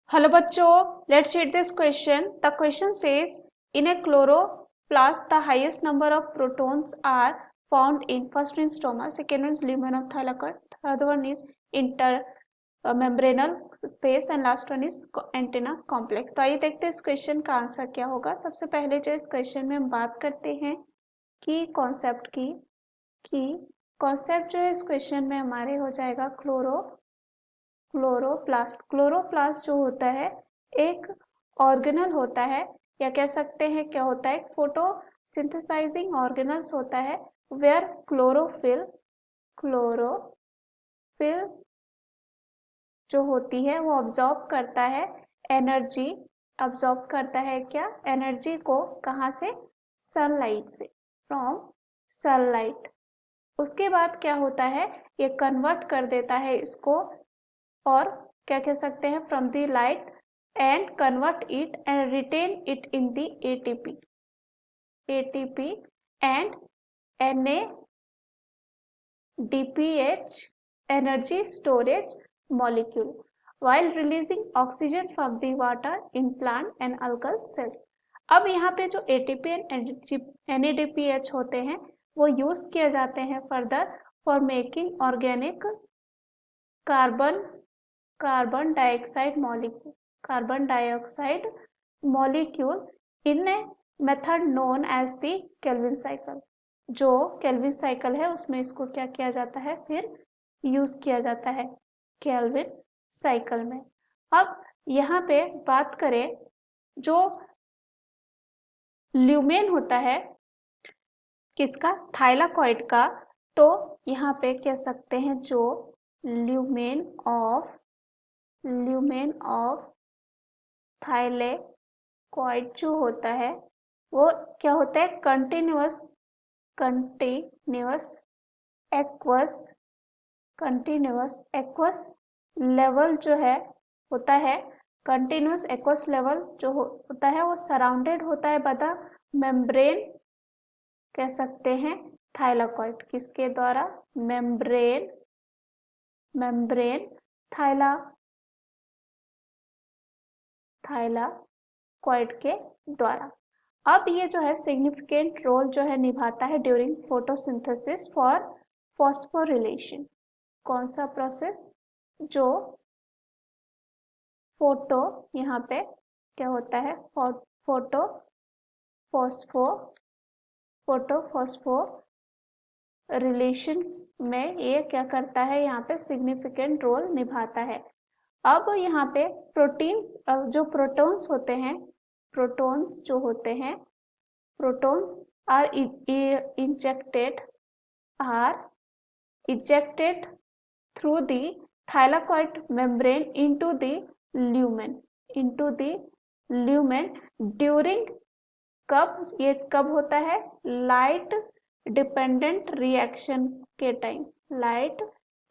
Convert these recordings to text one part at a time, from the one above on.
Hello बच्चों, let's read this question. The question says, in a chloroplast, the highest number of protons are found in first one stroma, second one is lumen of thylakoid, third one is intermembranal space and last one is antenna complex. तो आइए देखते हैं इस question का answer क्या होगा। सबसे पहले जो इस क्वेश्चन में हम बात करते हैं कि कॉन्सेप्ट की कि कॉन्सेप्ट जो है इस क्वेश्चन में हमारे हो जाएगा क्लोरोप्लास्ट जो होता है एक ऑर्गेनल होता है, या कह सकते हैं क्या होता है, फोटोसिंथेसाइजिंग ऑर्गेनल्स होता है, वेयर क्लोरोफिल जो होती है वो ऑब्जॉर्ब करता है एनर्जी, ऑब्जॉर्ब करता है क्या, एनर्जी को, कहाँ से, सनलाइट से, फ्रॉम सनलाइट। उसके बाद क्या होता है, ये कन्वर्ट कर देता है इसको, और क्या कह सकते हैं, from the light and convert it and retain it in the ATP and NADPH energy storage molecule while releasing oxygen from the water in plant and algal cells। अब यहाँ पे जो ATP एंड NADPH होते हैं वो use किए जाते हैं further for making organic carbon dioxide molecule in a method known as the Calvin cycle. जो केल्विन साइकिल है उसमें इसको क्या किया जाता है, फिर यूज किया जाता है केल्विन साइकिल में। अब यहाँ पे बात करें जो ल्यूमेन होता है किसका, थाइलाकॉइड का, तो यहाँ पे कह सकते हैं जो ल्यूमेन ऑफ थाइलाकॉइड जो होता है वो क्या होता है, कंटिन्यूअस एक्वस लेवल जो है होता है, कंटिन्यूअस एक्वस लेवल जो होता है वो सराउंडेड होता है बाय द मेम्ब्रेन, कह सकते हैं थाइलाकॉइड, किसके द्वारा, मेम्ब्रेन थाइलाकॉइड के द्वारा। अब ये जो है सिग्निफिकेंट रोल जो है निभाता है ड्यूरिंग फोटोसिंथेसिस फॉर फॉस्फोरिलेशन। कौन सा प्रोसेस, जो फोटो, यहाँ पे क्या होता है, फोटो रिलेशन में ये क्या करता है, यहाँ पे सिग्निफिकेंट रोल निभाता है। अब यहाँ पे प्रोटीन्स, जो प्रोटॉन्स होते हैं, प्रोटॉन्स जो होते हैं, protons are ejected through the thylakoid membrane into the lumen during, कब, ये कब होता है, लाइट डिपेंडेंट रिएक्शन के टाइम, लाइट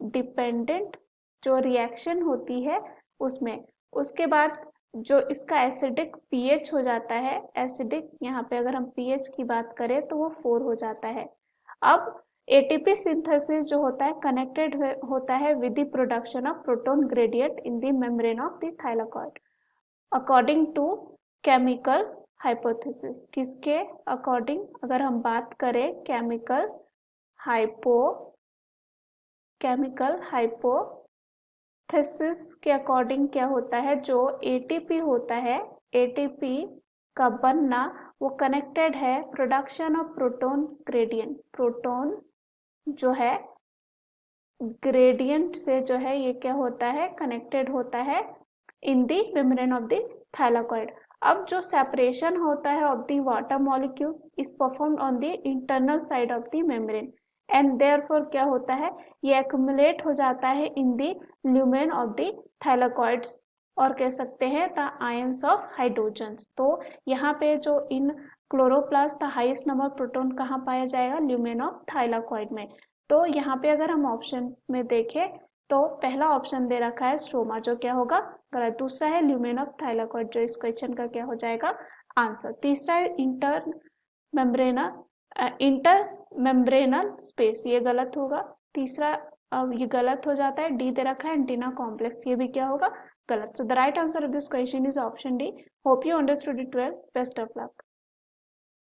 डिपेंडेंट जो रिएक्शन होती है उसमें। उसके बाद जो इसका एसिडिक पीएच हो जाता है, एसिडिक, यहाँ पे अगर हम पीएच की बात करें तो वो 4 हो जाता है। अब एटीपी सिंथेसिस जो होता है कनेक्टेड होता है with the production of proton gradient in the membrane of the thylakoid according to chemical hypothesis. किसके अकॉर्डिंग, अगर हम बात करें केमिकल हाइपोथेसिस के अकॉर्डिंग क्या होता है, जो एटीपी होता है, एटीपी का बनना वो कनेक्टेड है production of proton gradient, proton जो है ग्रेडियंट से जो है ये क्या होता है, कनेक्टेड होता है in the membrane of the thylakoid. अब जो सेपरेशन होता है of the water molecules is performed on the internal side of the membrane and therefore क्या होता है, ये एक्युमुलेट हो जाता है in the lumen of the thylakoids, और कह सकते हैं द आयंस ऑफ हाइड्रोजन्स। तो यहाँ पे जो इन chloroplast the highest number proton कहाँ पाया जाएगा, ल्यूमेन ऑफ थाइलाकॉइड में। तो यहाँ पे अगर हम ऑप्शन में देखें तो पहला ऑप्शन दे रखा है स्ट्रोमा, जो क्या होगा, गलत। दूसरा है ल्यूमेन ऑफ थाइलाकॉइड, जो इस क्वेश्चन का क्या हो जाएगा, आंसर। तीसरा है इंटरमेम्ब्रेनल स्पेस, ये गलत होगा। तीसरा ये गलत हो जाता है, डी दे रखा है एंटीना कॉम्प्लेक्स, ये भी क्या होगा, गलत. So the right answer of this question is option D. Hope you understood it well. Best of luck.